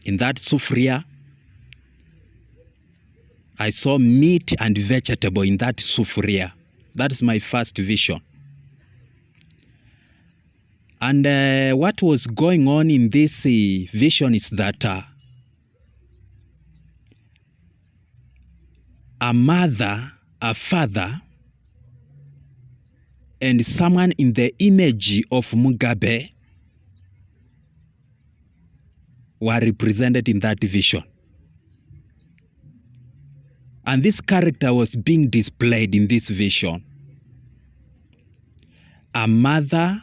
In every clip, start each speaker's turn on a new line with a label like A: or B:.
A: In that sufuria, I saw meat and vegetable in that sufuria. That is my first vision. And what was going on in this vision is that a mother, a father, and someone in the image of Mugabe were represented in that vision. And this character was being displayed in this vision. A mother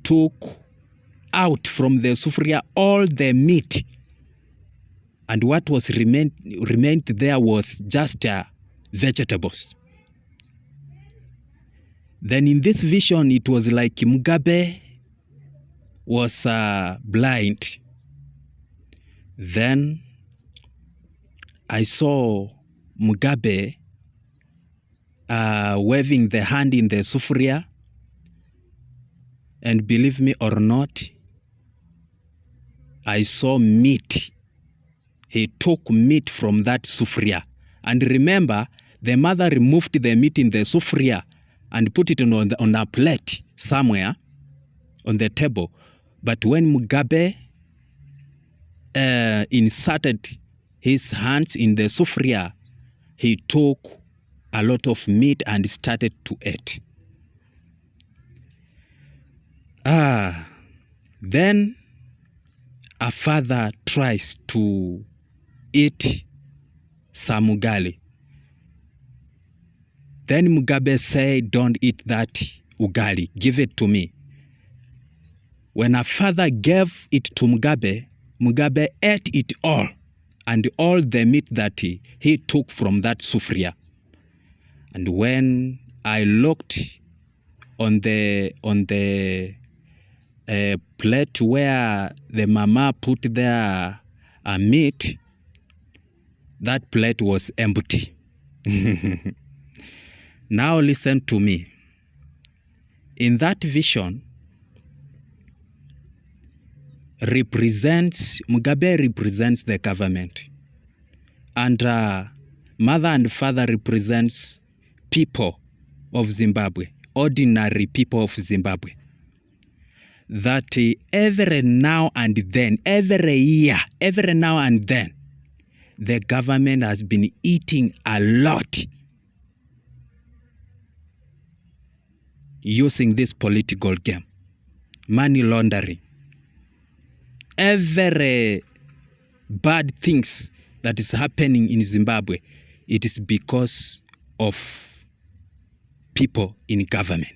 A: took out from the sufuria all the meat, and what was remained there was just vegetables. Then in this vision, it was like Mugabe was blind. Then I saw Mugabe waving the hand in the sufuria, and believe me or not, I saw meat. He took meat from that sufuria. And remember, the mother removed the meat in the sufuria and put it on a plate somewhere on the table. But when Mugabe inserted his hands in the sufuria, he took a lot of meat and started to eat. Then a father tries to eat some ugali. Then Mugabe said, "Don't eat that ugali, give it to me." When a father gave it to Mugabe, Mugabe ate it all, and all the meat that he took from that sufuria. And when I looked on the plate where the mama put their meat, that plate was empty. Now listen to me. In that vision, Mugabe represents the government, and mother and father represents people of Zimbabwe, ordinary people of Zimbabwe. That every now and then, every year, every now and then, the government has been eating a lot using this political game, money laundering. Every bad things that is happening in Zimbabwe, it is because of people in government.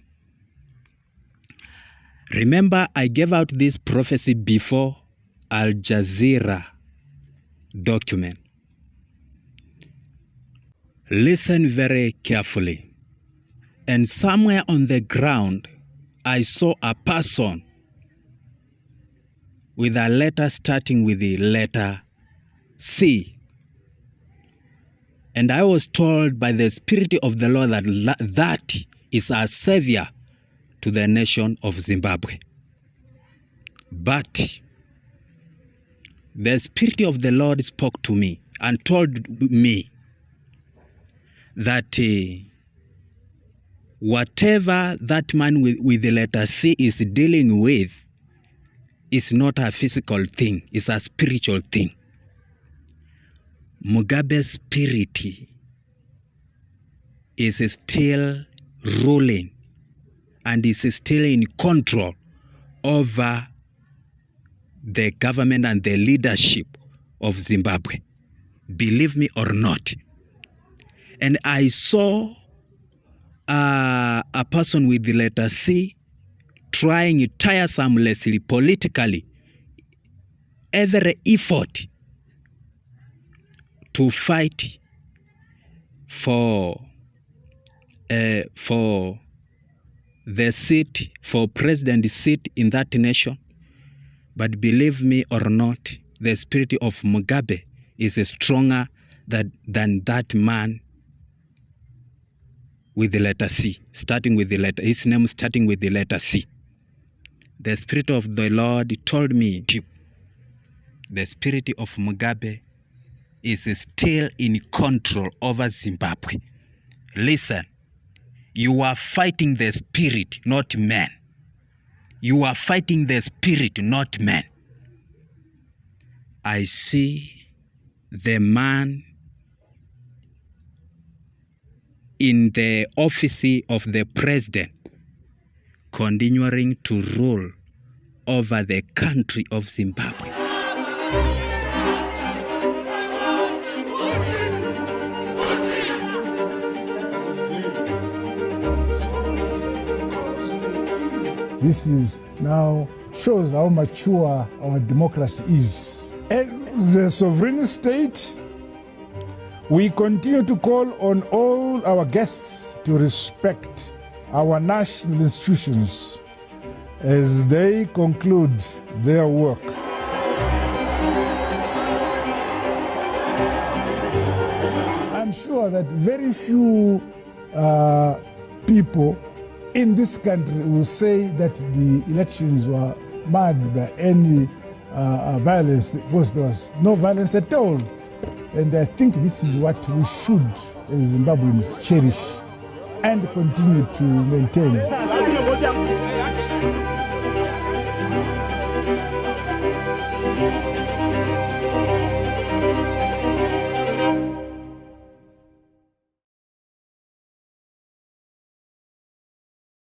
A: Remember, I gave out this prophecy before Al Jazeera document. Listen very carefully. And somewhere on the ground, I saw a person with a letter starting with the letter C. And I was told by the Spirit of the Lord that is a savior to the nation of Zimbabwe. But the Spirit of the Lord spoke to me and told me that whatever that man with the letter C is dealing with is not a physical thing, it's a spiritual thing. Mugabe's spirit is still ruling and is still in control over the government and the leadership of Zimbabwe. Believe me or not. And I saw a person with the letter C trying tiresomely politically every effort to fight for the seat, for president seat in that nation. But believe me or not, the spirit of Mugabe is stronger than that man with the letter C, his name starting with the letter C. The Spirit of the Lord told me the spirit of Mugabe is still in control over Zimbabwe. Listen, you are fighting the spirit, not man. You are fighting the spirit, not man. I see the man in the office of the president continuing to rule over the country of Zimbabwe.
B: This is now shows how mature our democracy is. As a sovereign state, we continue to call on all our guests to respect our national institutions as they conclude their work. I'm sure that very few people in this country will say that the elections were marred by any violence, because there was no violence at all. And I think this is what we should, as Zimbabweans, cherish and continue to maintain.